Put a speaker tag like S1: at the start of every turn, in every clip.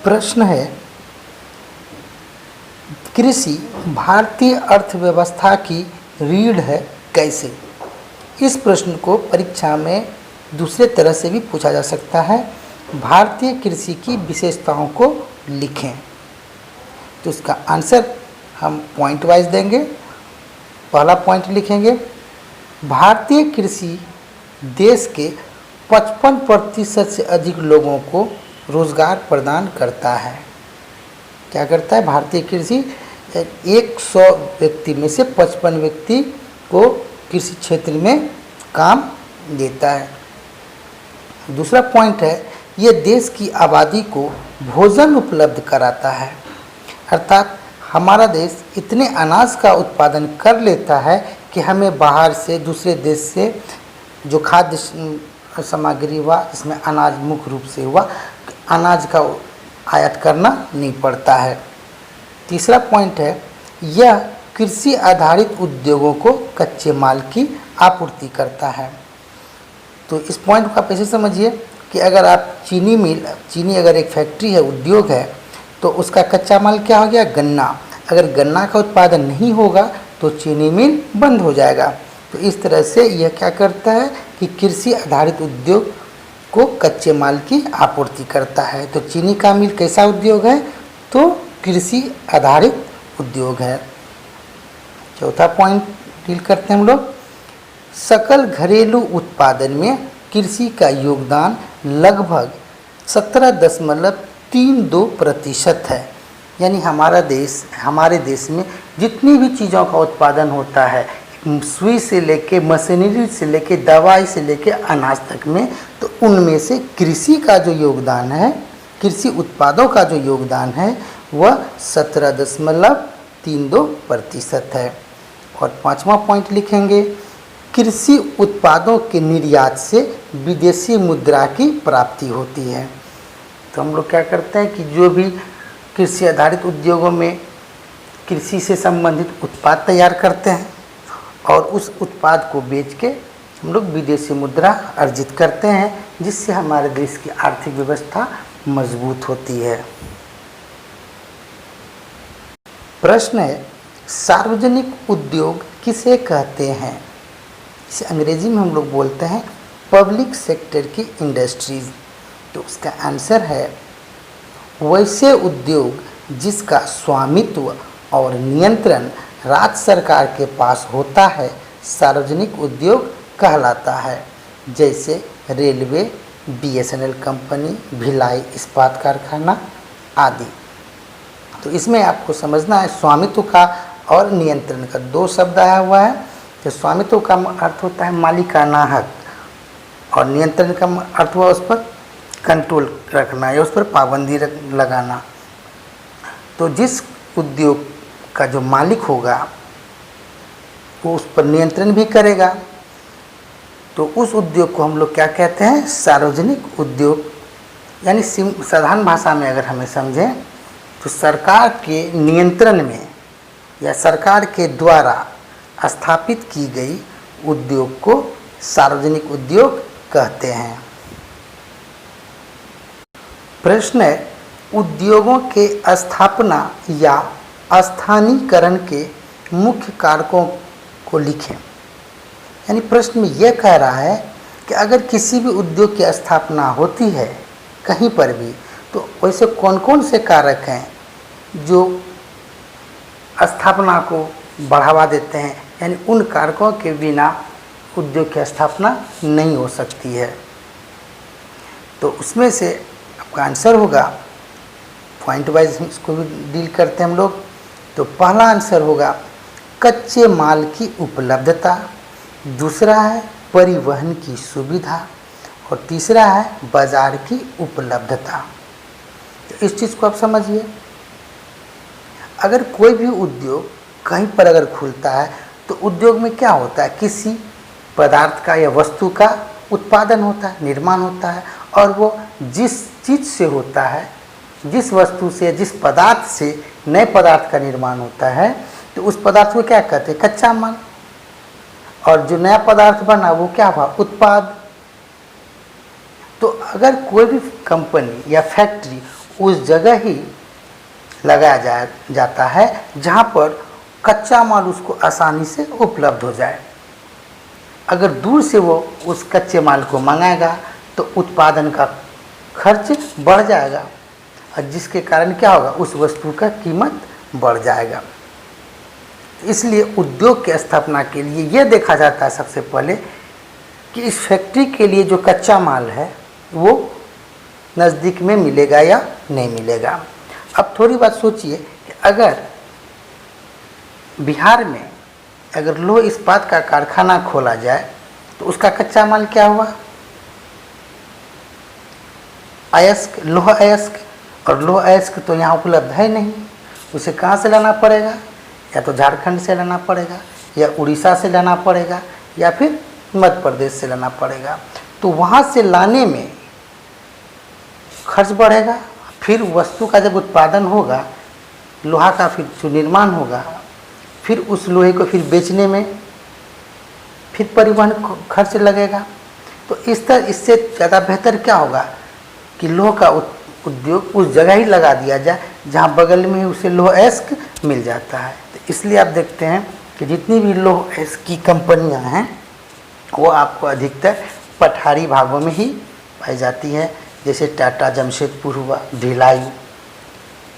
S1: प्रश्न है, कृषि भारतीय अर्थव्यवस्था की रीढ़ है कैसे? इस प्रश्न को परीक्षा में दूसरे तरह से भी पूछा जा सकता है। भारतीय कृषि की विशेषताओं को लिखें। तो इसका आंसर हम पॉइंट वाइज देंगे। पहला पॉइंट लिखेंगे, भारतीय कृषि देश के 55% से अधिक लोगों को रोजगार प्रदान करता है। क्या करता है? भारतीय कृषि 100 व्यक्ति में से 55 व्यक्ति को कृषि क्षेत्र में काम देता है। दूसरा पॉइंट है, यह देश की आबादी को भोजन उपलब्ध कराता है। अर्थात हमारा देश इतने अनाज का उत्पादन कर लेता है कि हमें बाहर से, दूसरे देश से जो खाद्य सामग्री हुआ, इसमें अनाज मुख्य रूप से हुआ, अनाज का आयात करना नहीं पड़ता है। तीसरा पॉइंट है, यह कृषि आधारित उद्योगों को कच्चे माल की आपूर्ति करता है। तो इस पॉइंट को आप ऐसे समझिए कि अगर आप चीनी अगर एक फैक्ट्री है, उद्योग है, तो उसका कच्चा माल क्या हो गया? गन्ना। अगर गन्ना का उत्पादन नहीं होगा तो चीनी मिल बंद हो जाएगा। तो इस तरह से यह क्या करता है कि कृषि आधारित उद्योग को कच्चे माल की आपूर्ति करता है। तो चीनी का मिल कैसा उद्योग है? तो कृषि आधारित उद्योग है। चौथा पॉइंट डील करते हैं हम लोग, सकल घरेलू उत्पादन में कृषि का योगदान लगभग 17.32% है। यानी हमारे देश में जितनी भी चीज़ों का उत्पादन होता है, सुई से लेके मशीनरी से लेके दवाई से लेके अनाज तक में, तो उनमें से कृषि का जो योगदान है, कृषि उत्पादों का जो योगदान है वह 17.32% है। और पांचवा पॉइंट लिखेंगे, कृषि उत्पादों के निर्यात से विदेशी मुद्रा की प्राप्ति होती है। तो हम लोग क्या करते हैं कि जो भी कृषि आधारित उद्योगों में कृषि से संबंधित उत्पाद तैयार करते हैं और उस उत्पाद को बेच के हम लोग विदेशी मुद्रा अर्जित करते हैं, जिससे हमारे देश की आर्थिक व्यवस्था मजबूत होती है। प्रश्न है, सार्वजनिक उद्योग किसे कहते हैं? इसे अंग्रेजी में हम लोग बोलते हैं पब्लिक सेक्टर की इंडस्ट्रीज। तो उसका आंसर है, वैसे उद्योग जिसका स्वामित्व और नियंत्रण राज्य सरकार के पास होता है सार्वजनिक उद्योग कहलाता है। जैसे रेलवे, BSNL कंपनी, भिलाई इस्पात कारखाना आदि। तो इसमें आपको समझना है, स्वामित्व का और नियंत्रण का दो शब्द आया हुआ है। तो स्वामित्व का अर्थ होता है मालिकाना हक, और नियंत्रण का अर्थ हुआ उस पर कंट्रोल रखना या उस पर पाबंदी लगाना। तो जिस उद्योग का जो मालिक होगा वो उस पर नियंत्रण भी करेगा। तो उस उद्योग को हम लोग क्या कहते हैं? सार्वजनिक उद्योग। यानी साधारण भाषा में अगर हमें समझें तो सरकार के नियंत्रण में या सरकार के द्वारा स्थापित की गई उद्योग को सार्वजनिक उद्योग कहते हैं। प्रश्न है, उद्योगों के स्थापना या स्थानीयकरण के मुख्य कारकों को लिखें। यानी प्रश्न में यह कह रहा है कि अगर किसी भी उद्योग की स्थापना होती है कहीं पर भी, तो वैसे कौन कौन से कारक हैं जो स्थापना को बढ़ावा देते हैं। यानी उन कारकों के बिना उद्योग की स्थापना नहीं हो सकती है। तो उसमें से आपका आंसर होगा, पॉइंट वाइज इसको भी डील करते हैं हम लोग। तो पहला आंसर होगा कच्चे माल की उपलब्धता, दूसरा है परिवहन की सुविधा, और तीसरा है बाजार की उपलब्धता। तो इस चीज़ को आप समझिए, अगर कोई भी उद्योग कहीं पर अगर खुलता है तो उद्योग में क्या होता है? किसी पदार्थ का या वस्तु का उत्पादन होता है, निर्माण होता है, और वो जिस चीज़ से होता है, जिस वस्तु से, जिस पदार्थ से नए पदार्थ का निर्माण होता है, तो उस पदार्थ को क्या कहते हैं? कच्चा माल। और जो नया पदार्थ बना वो क्या हुआ? उत्पाद। तो अगर कोई भी कंपनी या फैक्ट्री उस जगह ही लगाया जाता है जहाँ पर कच्चा माल उसको आसानी से उपलब्ध हो जाए। अगर दूर से वो उस कच्चे माल को मंगाएगा तो उत्पादन का खर्च बढ़ जाएगा और जिसके कारण क्या होगा, उस वस्तु का कीमत बढ़ जाएगा। इसलिए उद्योग की स्थापना के लिए यह देखा जाता है सबसे पहले कि इस फैक्ट्री के लिए जो कच्चा माल है वो नज़दीक में मिलेगा या नहीं मिलेगा। अब थोड़ी बात सोचिए कि अगर बिहार में अगर लोह इस्पात का कारखाना खोला जाए तो उसका कच्चा माल क्या हुआ, अयस्क, लोह अयस्क, और लोह अयस्क तो यहाँ उपलब्ध है नहीं। उसे कहाँ से लाना पड़ेगा, या तो झारखंड से लाना पड़ेगा या उड़ीसा से लाना पड़ेगा या फिर मध्य प्रदेश से लाना पड़ेगा। तो वहाँ से लाने में खर्च बढ़ेगा, फिर वस्तु का जब उत्पादन होगा, लोहा का फिर जो निर्माण होगा, फिर उस लोहे को फिर बेचने में फिर परिवहन खर्च लगेगा। तो इससे ज़्यादा बेहतर क्या होगा कि लोह का उद्योग उस जगह ही लगा दिया जाए जहाँ बगल में ही उसे लोह अयस्क मिल जाता है। तो इसलिए आप देखते हैं कि जितनी भी लोह अयस्क की कंपनियाँ हैं वो आपको अधिकतर पठारी भागों में ही पाई जाती है, जैसे टाटा जमशेदपुर हुआ, भिलाई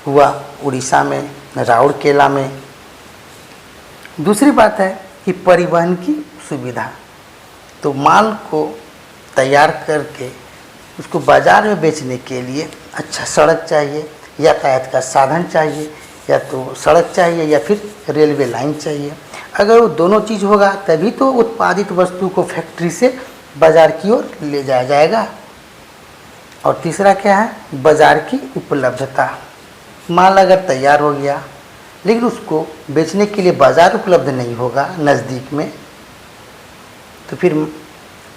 S1: हुआ उड़ीसा में, राउरकेला में। दूसरी बात है कि परिवहन की सुविधा। तो माल को तैयार करके उसको बाज़ार में बेचने के लिए अच्छा सड़क चाहिए, यातायात का साधन चाहिए, या तो सड़क चाहिए या फिर रेलवे लाइन चाहिए। अगर वो दोनों चीज़ होगा तभी तो उत्पादित वस्तु को फैक्ट्री से बाज़ार की ओर ले जाया जाएगा। और तीसरा क्या है, बाज़ार की उपलब्धता। माल अगर तैयार हो गया लेकिन उसको बेचने के लिए बाज़ार उपलब्ध नहीं होगा नज़दीक में, तो फिर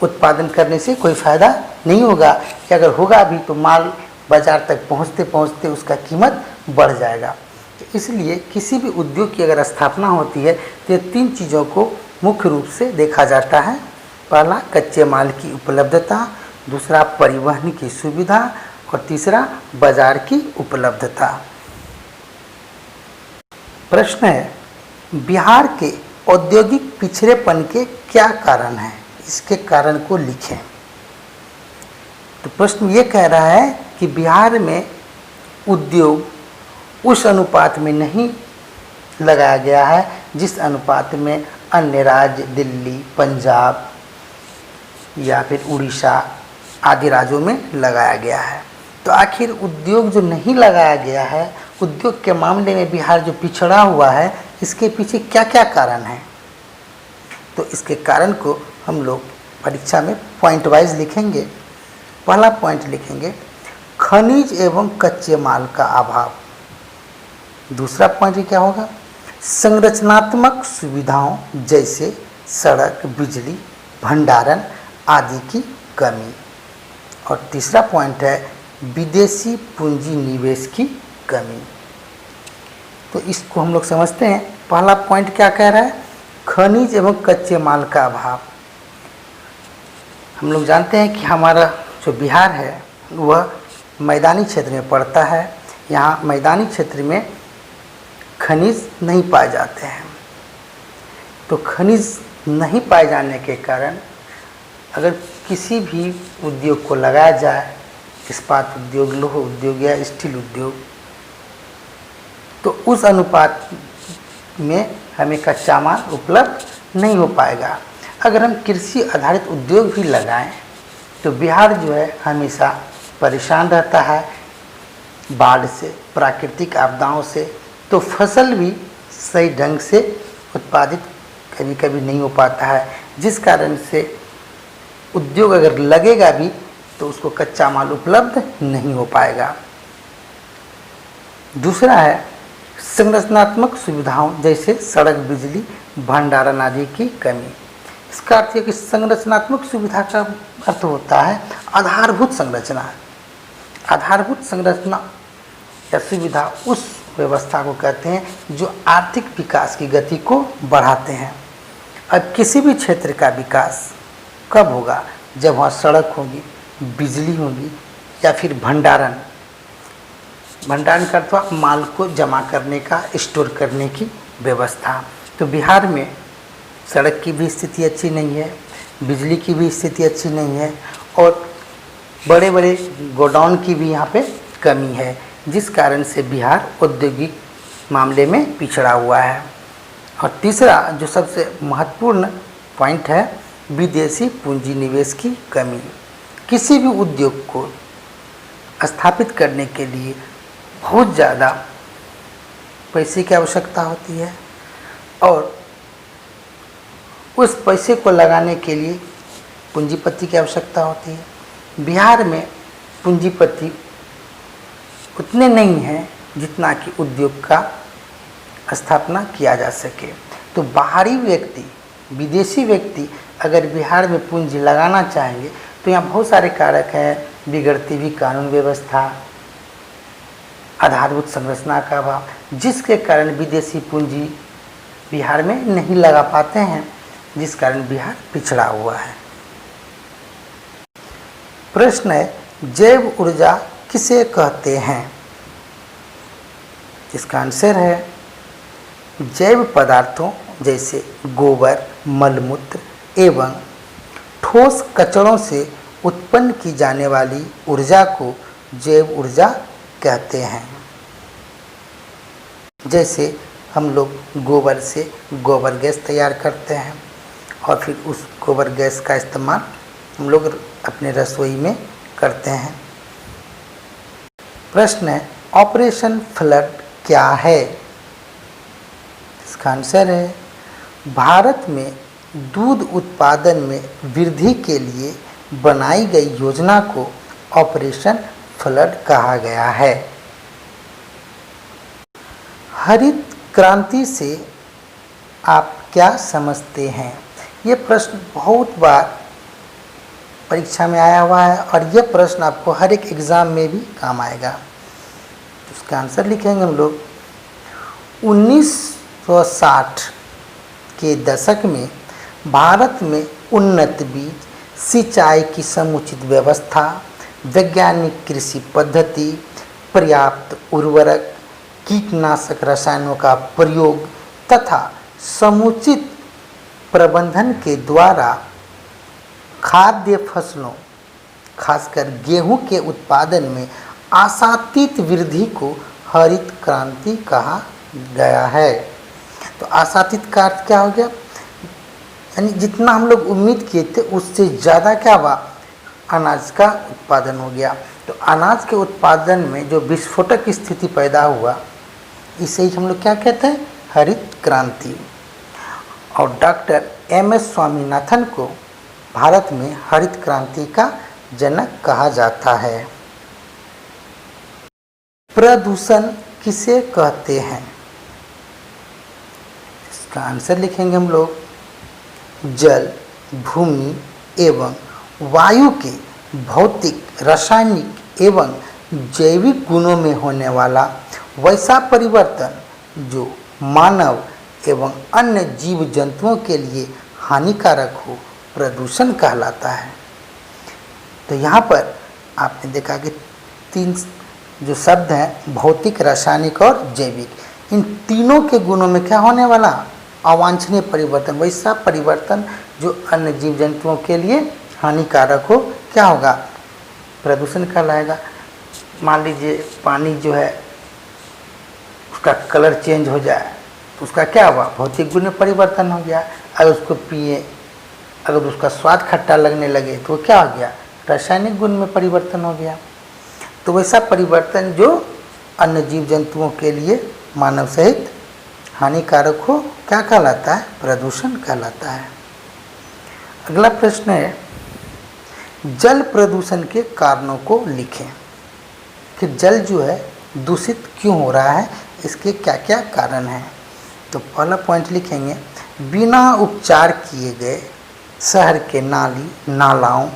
S1: उत्पादन करने से कोई फ़ायदा नहीं होगा, कि अगर होगा भी तो माल बाज़ार तक पहुंचते पहुंचते उसका कीमत बढ़ जाएगा। इसलिए किसी भी उद्योग की अगर स्थापना होती है तो ये 3 चीज़ों को मुख्य रूप से देखा जाता है। पहला कच्चे माल की उपलब्धता, दूसरा परिवहन की सुविधा और तीसरा बाज़ार की उपलब्धता। प्रश्न है, बिहार के औद्योगिक पिछड़ेपन के क्या कारण हैं, इसके कारण को लिखें। तो प्रश्न ये कह रहा है कि बिहार में उद्योग उस अनुपात में नहीं लगाया गया है जिस अनुपात में अन्य राज्य, दिल्ली, पंजाब या फिर उड़ीसा आदि राज्यों में लगाया गया है। तो आखिर उद्योग जो नहीं लगाया गया है, उद्योग के मामले में बिहार जो पिछड़ा हुआ है, इसके पीछे क्या क्या कारण हैं। तो इसके कारण को हम लोग परीक्षा में पॉइंट वाइज लिखेंगे। पहला पॉइंट लिखेंगे खनिज एवं कच्चे माल का अभाव। दूसरा पॉइंट क्या होगा, संरचनात्मक सुविधाओं जैसे सड़क, बिजली, भंडारण आदि की कमी। और तीसरा पॉइंट है विदेशी पूंजी निवेश की कमी। तो इसको हम लोग समझते हैं। पहला पॉइंट क्या कह रहा है, खनिज एवं कच्चे माल का अभाव। हम लोग जानते हैं कि हमारा जो बिहार है वह मैदानी क्षेत्र में पड़ता है। यहाँ मैदानी क्षेत्र में खनिज नहीं पाए जाते हैं। तो खनिज नहीं पाए जाने के कारण अगर किसी भी उद्योग को लगाया जाए, इस्पात उद्योग, लोह उद्योग या स्टील उद्योग, तो उस अनुपात में हमें कच्चा माल उपलब्ध नहीं हो पाएगा। अगर हम कृषि आधारित उद्योग भी लगाएं तो बिहार जो है हमेशा परेशान रहता है बाढ़ से, प्राकृतिक आपदाओं से। तो फसल भी सही ढंग से उत्पादित कभी कभी नहीं हो पाता है, जिस कारण से उद्योग अगर लगेगा भी तो उसको कच्चा माल उपलब्ध नहीं हो पाएगा। दूसरा है संरचनात्मक सुविधाओं जैसे सड़क, बिजली, भंडारण आदि की कमी। इसका अर्थ है कि संरचनात्मक सुविधा का अर्थ होता है आधारभूत संरचना। आधारभूत संरचना या सुविधा उस व्यवस्था को कहते हैं जो आर्थिक विकास की गति को बढ़ाते हैं। अब किसी भी क्षेत्र का विकास कब होगा, जब वहाँ सड़क होगी, बिजली होगी या फिर भंडारण भंडारण का अर्थ हुआ माल को जमा करने का, स्टोर करने की व्यवस्था। तो बिहार में सड़क की भी स्थिति अच्छी नहीं है, बिजली की भी स्थिति अच्छी नहीं है, और बड़े बड़े गोडाउन की भी यहाँ पे कमी है, जिस कारण से बिहार औद्योगिक मामले में पिछड़ा हुआ है। और तीसरा जो सबसे महत्वपूर्ण पॉइंट है, विदेशी पूंजी निवेश की कमी। किसी भी उद्योग को स्थापित करने के लिए बहुत ज़्यादा पैसे की आवश्यकता होती है, और उस पैसे को लगाने के लिए पूंजीपति की आवश्यकता होती है। बिहार में पूंजीपति उतने नहीं हैं जितना कि उद्योग का स्थापना किया जा सके। तो बाहरी व्यक्ति, विदेशी व्यक्ति अगर बिहार में पूंजी लगाना चाहेंगे तो यहाँ बहुत सारे कारक हैं, बिगड़ती हुई कानून व्यवस्था, आधारभूत संरचना का अभाव, जिसके कारण विदेशी पूंजी बिहार में नहीं लगा पाते हैं, जिस कारण बिहार पिछड़ा हुआ है। प्रश्न है, जैव ऊर्जा किसे कहते हैं? इसका आंसर है जैव पदार्थों जैसे गोबर, मलमूत्र एवं ठोस कचरों से उत्पन्न की जाने वाली ऊर्जा को जैव ऊर्जा कहते हैं। जैसे हम लोग गोबर से गोबर गैस तैयार करते हैं और फिर उस गोबर गैस का इस्तेमाल हम लोग अपने रसोई में करते हैं। प्रश्न है, ऑपरेशन फ्लड क्या है? इसका आंसर है भारत में दूध उत्पादन में वृद्धि के लिए बनाई गई योजना को ऑपरेशन फ्लड कहा गया है। हरित क्रांति से आप क्या समझते हैं? ये प्रश्न बहुत बार परीक्षा में आया हुआ है और यह प्रश्न आपको हर एक एग्ज़ाम में भी काम आएगा। उसका आंसर लिखेंगे हम लोग। 1960 के दशक में भारत में उन्नत बीज, सिंचाई की समुचित व्यवस्था, वैज्ञानिक कृषि पद्धति, पर्याप्त उर्वरक, कीटनाशक रसायनों का प्रयोग तथा समुचित प्रबंधन के द्वारा खाद्य फसलों, खासकर गेहूं के उत्पादन में आशातीत वृद्धि को हरित क्रांति कहा गया है। तो आशातीत का अर्थ क्या हो गया? यानी जितना हम लोग उम्मीद किए थे उससे ज़्यादा क्या हुआ, अनाज का उत्पादन हो गया। तो अनाज के उत्पादन में जो विस्फोटक स्थिति पैदा हुआ, इसे ही हम लोग क्या कहते हैं, हरित क्रांति। और डॉक्टर एम.एस. स्वामीनाथन को भारत में हरित क्रांति का जनक कहा जाता है। प्रदूषण किसे कहते हैं? इसका आंसर लिखेंगे हम लोग। जल, भूमि एवं वायु के भौतिक, रासायनिक एवं जैविक गुणों में होने वाला वैसा परिवर्तन जो मानव एवं अन्य जीव जंतुओं के लिए हानिकारक हो, प्रदूषण कहलाता है। तो यहाँ पर आपने देखा कि 3 जो शब्द हैं, भौतिक, रासायनिक और जैविक, इन तीनों के गुणों में क्या होने वाला, अवांछनीय परिवर्तन, वैसा परिवर्तन जो अन्य जीव जंतुओं के लिए हानिकारक हो, क्या होगा, प्रदूषण कहलाएगा। मान लीजिए पानी जो है उसका कलर चेंज हो जाए तो उसका क्या हुआ, भौतिक गुण में परिवर्तन हो गया। अगर उसको पिए, अगर उसका स्वाद खट्टा लगने लगे तो क्या हो गया, रासायनिक गुण में परिवर्तन हो गया। तो वैसा परिवर्तन जो अन्य जीव जंतुओं के लिए मानव सहित हानिकारक हो, क्या कहलाता है, प्रदूषण कहलाता है। अगला प्रश्न है, जल प्रदूषण के कारणों को लिखें। कि जल जो है दूषित क्यों हो रहा है, इसके क्या क्या कारण हैं। तो पहला पॉइंट लिखेंगे, बिना उपचार किए गए शहर के नाली नालाओं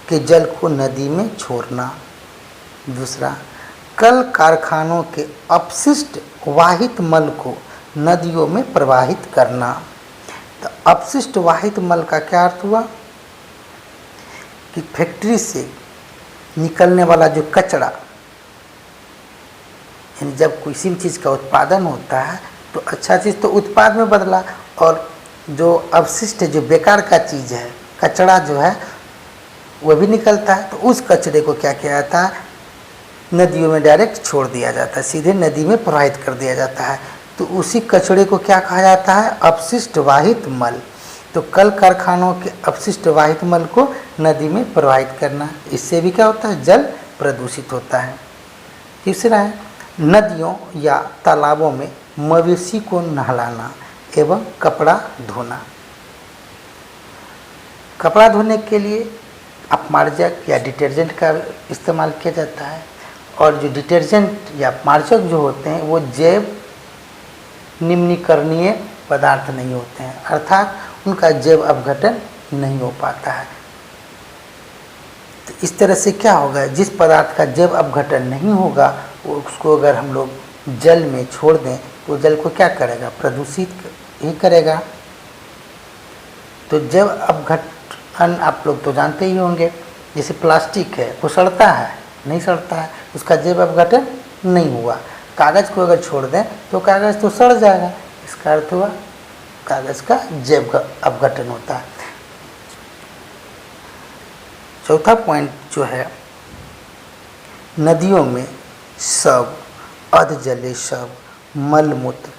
S1: के जल को नदी में छोड़ना। दूसरा, कल कारखानों के अपशिष्ट वाहित मल को नदियों में प्रवाहित करना। तो अपशिष्ट वाहित मल का क्या अर्थ हुआ कि फैक्ट्री से निकलने वाला जो कचरा यानी जब किसी भी चीज़ का उत्पादन होता है तो अच्छा चीज़ तो उत्पाद में बदला, और जो अवशिष्ट जो बेकार का चीज़ है, कचरा जो है वह भी निकलता है, तो उस कचरे को क्या किया जाता है, नदियों में डायरेक्ट छोड़ दिया जाता है, सीधे नदी में प्रवाहित कर दिया जाता है। तो उसी कचरे को क्या कहा जाता है, अपशिष्ट वाहित मल। तो कल कारखानों के अपशिष्ट वाहित मल को नदी में प्रवाहित करना, इससे भी क्या होता है, जल प्रदूषित होता है। तीसरा है नदियों या तालाबों में मवेशी को नहलाना एवं कपड़ा धोना। कपड़ा धोने के लिए अपमार्जक या डिटर्जेंट का इस्तेमाल किया जाता है, और जो डिटर्जेंट या अपमार्जक जो होते हैं वो जैव निम्नीकरणीय पदार्थ नहीं होते हैं, अर्थात उनका जैव अपघटन नहीं हो पाता है। तो इस तरह से क्या होगा, जिस पदार्थ का जैव अपघटन नहीं होगा उसको अगर हम लोग जल में छोड़ दें तो जल को क्या करेगा, प्रदूषित ही करेगा। तो जैव अपघटन आप लोग तो जानते ही होंगे, जैसे प्लास्टिक है वो सड़ता है, नहीं सड़ता है, उसका जैव अपघटन नहीं हुआ। कागज़ को अगर छोड़ दें तो कागज़ तो सड़ जाएगा, इसका अर्थ हुआ कागज़ का जैव अपघटन होता है। चौथा पॉइंट जो है, नदियों में शव, अधजले शव, मलमूत्र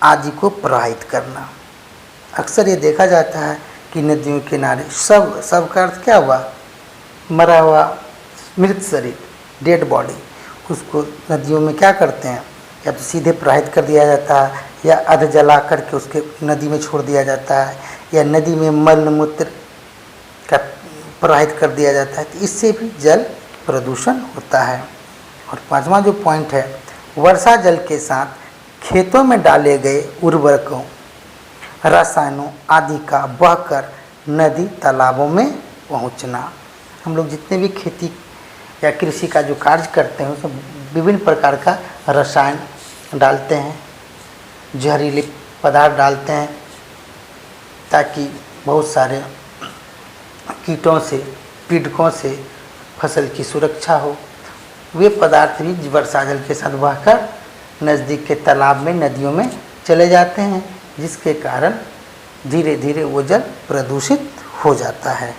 S1: आदि को प्रवाहित करना। अक्सर ये देखा जाता है कि नदियों के किनारे शव का अर्थ क्या हुआ, मरा हुआ मृत शरीर, डेड बॉडी, उसको नदियों में क्या करते हैं, या तो सीधे प्रवाहित कर दिया जाता है या अध जला करके उसके नदी में छोड़ दिया जाता है, या नदी में मल मूत्र का प्रवाहित कर दिया जाता है। तो इससे भी जल प्रदूषण होता है। और पांचवा जो पॉइंट है, वर्षा जल के साथ खेतों में डाले गए उर्वरकों, रसायनों आदि का बहकर नदी तालाबों में पहुंचना। हम लोग जितने भी खेती या कृषि का जो कार्य करते हैं उसमें विभिन्न प्रकार का रसायन डालते हैं, जहरीले पदार्थ डालते हैं, ताकि बहुत सारे कीटों से, पीड़कों से फसल की सुरक्षा हो। वे पदार्थ भी वर्षा जल के साथ बहकर नज़दीक के तालाब में, नदियों में चले जाते हैं, जिसके कारण धीरे धीरे वो जल प्रदूषित हो जाता है।